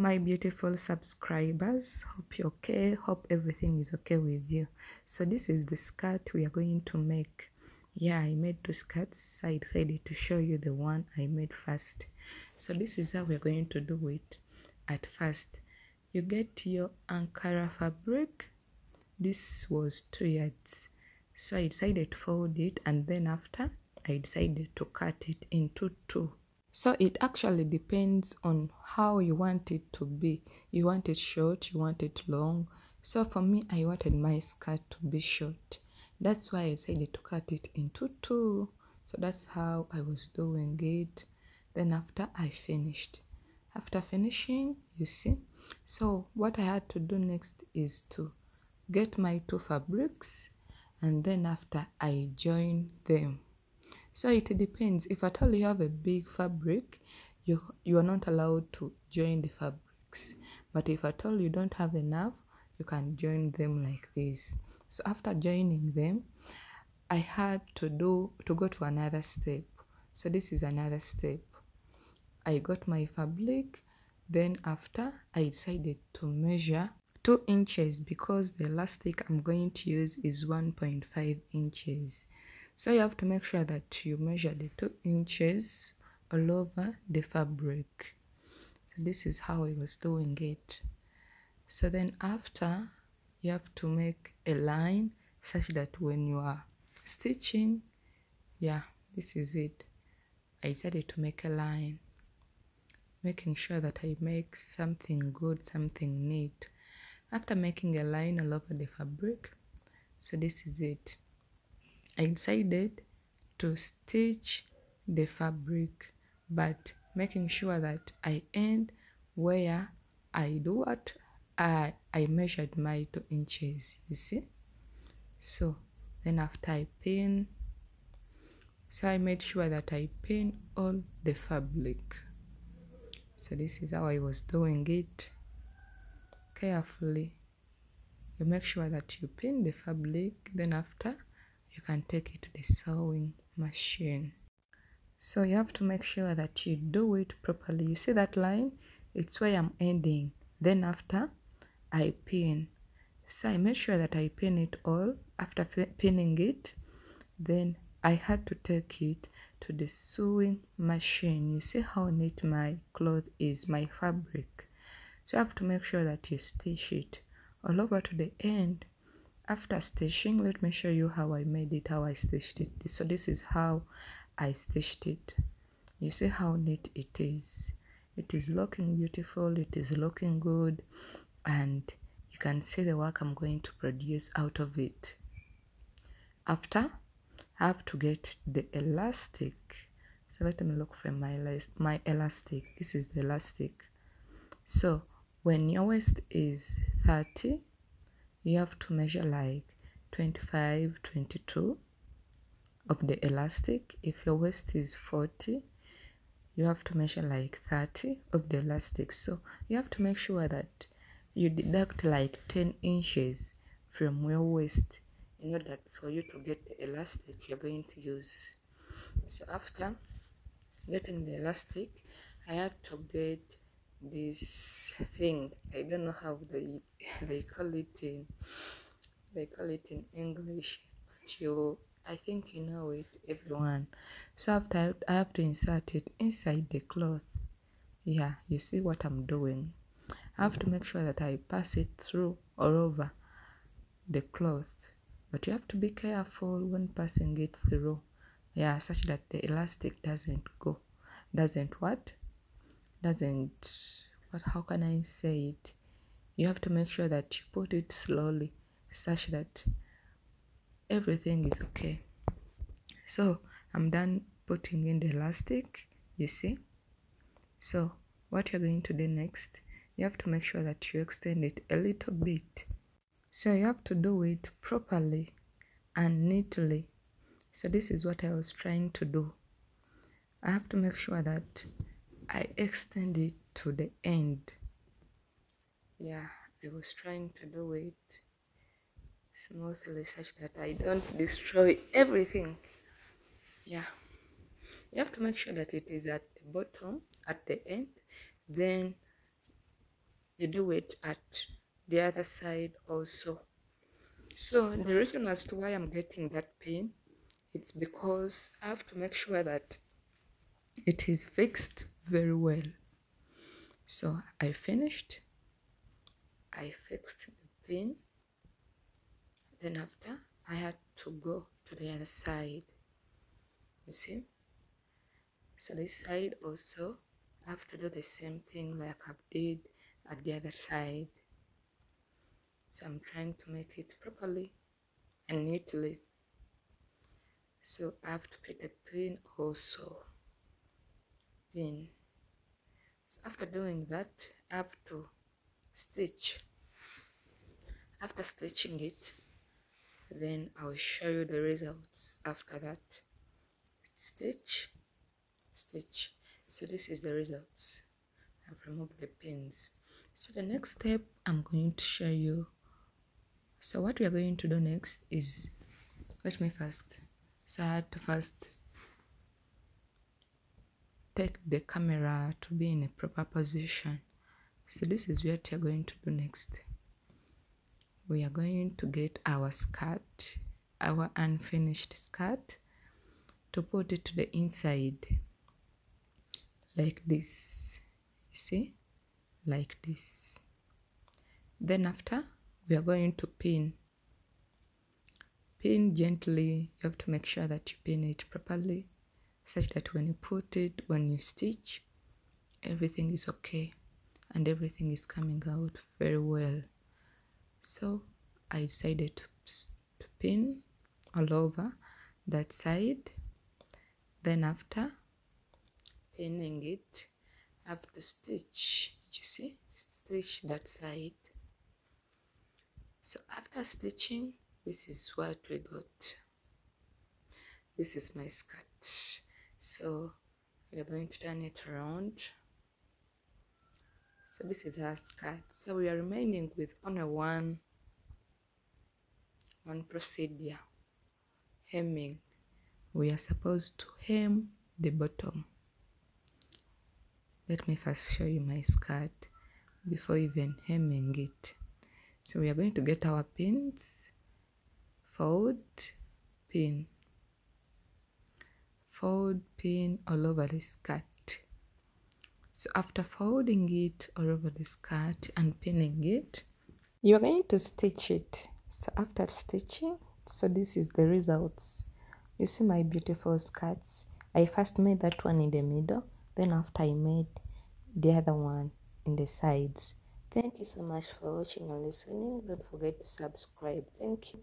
my beautiful subscribers, hope you're okay, hope everything is okay with you. So this is the skirt we are going to make. Yeah, I made two skirts, so I decided to show you the one I made first. So this is how we're going to do it. At first, you get your ankara fabric. This was 2 yards, so I decided to fold it, and then after I decided to cut it into two. So it actually depends on how you want it to be. You want it short, you want it long. So for me, I wanted my skirt to be short. That's why I decided to cut it into two. So that's how I was doing it. Then after I finished. After finishing, you see. So what I had to do next is to get my two fabrics, and then after I join them. So it depends. If at all you have a big fabric, you are not allowed to join the fabrics. But if at all you don't have enough, you can join them like this. So after joining them, I had to go to another step. So this is another step. I got my fabric, then after I decided to measure 2 inches because the elastic I'm going to use is 1.5 inches. So you have to make sure that you measure the 2 inches all over the fabric. So this is how I was doing it. So then after, you have to make a line such that when you are stitching, yeah, this is it. I decided to make a line, making sure that I make something good, something neat. After making a line all over the fabric, so this is it. I decided to stitch the fabric, but making sure that I end where I do what I measured my 2 inches, you see. So then after I pin, so I made sure that I pin all the fabric. So this is how I was doing it. Carefully, you make sure that you pin the fabric, then after you can take it to the sewing machine. So you have to make sure that you do it properly. You see that line? It's where I'm ending. Then after I pin. So I made sure that I pin it all. After pinning it, then I had to take it to the sewing machine. You see how neat my cloth is, my fabric. So you have to make sure that you stitch it all over to the end. After stitching, let me show you how I made it, how I stitched it. So this is how I stitched it. You see how neat it is. It is looking beautiful, it is looking good, and you can see the work I'm going to produce out of it. After, I have to get the elastic. So let me look for my elastic. This is the elastic. So when your waist is 30, you have to measure like 25, 22 of the elastic. If your waist is 40, you have to measure like 30 of the elastic. So you have to make sure that you deduct like 10 inches from your waist in order for you to get the elastic you're going to use. So after getting the elastic, I had to get this thing. I don't know how they call it in English, but I think you know it, everyone. So after I have to insert it inside the cloth. Yeah, you see what I'm doing. I have to make sure that I pass it through all over the cloth, but you have to be careful when passing it through. Yeah, such that the elastic doesn't how can I say it? You have to make sure that you put it slowly such that everything is okay. So I'm done putting in the elastic, you see. So what you're going to do next, you have to make sure that you extend it a little bit. So you have to do it properly and neatly. So this is what I was trying to do. I have to make sure that I extend it to the end. Yeah, I was trying to do it smoothly such that I don't destroy everything. Yeah, you have to make sure that it is at the bottom, at the end, then you do it at the other side also. So the reason as to why I'm getting that pin, it's because I have to make sure that it is fixed very well. So I fixed the pin. Then after, I had to go to the other side. You see? So this side also, I have to do the same thing like I did at the other side. So I'm trying to make it properly and neatly. So I have to put a pin also. Pin. So after doing that, I have to stitch. After stitching it, then I'll show you the results after that. Stitch, stitch. So this is the results. I've removed the pins. So the next step I'm going to show you. So what we are going to do next is, let me first, so I had to first take the camera to be in a proper position. So this is what you're going to do next. We are going to get our skirt, our unfinished skirt, to put it to the inside like this. You see, like this. Then after, we are going to pin gently. You have to make sure that you pin it properly such that when you put it, when you stitch, everything is okay and everything is coming out very well. So I decided to pin all over that side. Then after pinning it, I have to stitch. You see, stitch that side. So after stitching, this is what we got. This is my skirt. So we are going to turn it around. So this is our skirt. So we are remaining with only one procedure, hemming. We are supposed to hem the bottom. Let me first show you my skirt before even hemming it. So we are going to get our pins, fold, pin all over the skirt. So after folding it all over the skirt and pinning it, you are going to stitch it. So after stitching, so this is the results. You see my beautiful skirts. I first made that one in the middle, then after I made the other one in the sides. Thank you so much for watching and listening. Don't forget to subscribe. Thank you.